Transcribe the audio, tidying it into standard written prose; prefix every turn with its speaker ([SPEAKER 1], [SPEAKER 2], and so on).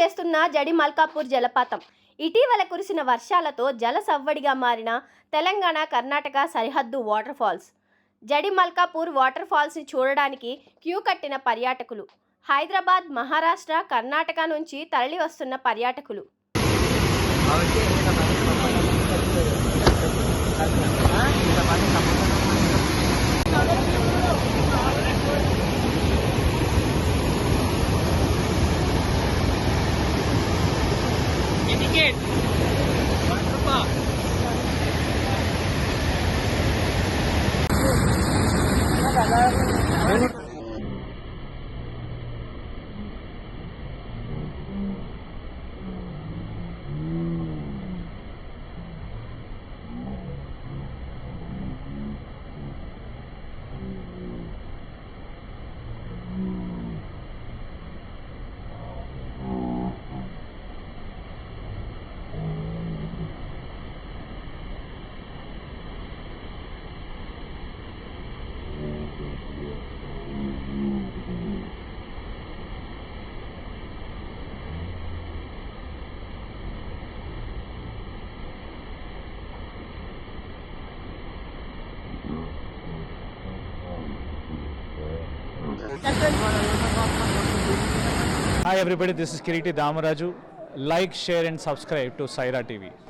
[SPEAKER 1] చేస్తున్న జడి మల్కాపూర్ జలపాతం. ఇటీవల కురిసిన వర్షాలతో జల సవ్వడిగా మారిన తెలంగాణ కర్ణాటక సరిహద్దు వాటర్ఫాల్స్. జడి మల్కాపూర్ వాటర్ఫాల్స్ని చూడడానికి క్యూ కట్టిన పర్యాటకులు. హైదరాబాద్, మహారాష్ట్ర, కర్ణాటక నుంచి తరలి వస్తున్న పర్యాటకులు.
[SPEAKER 2] Hi everybody, this is Kiriti Damaraju. Like, share and subscribe to Syera TV.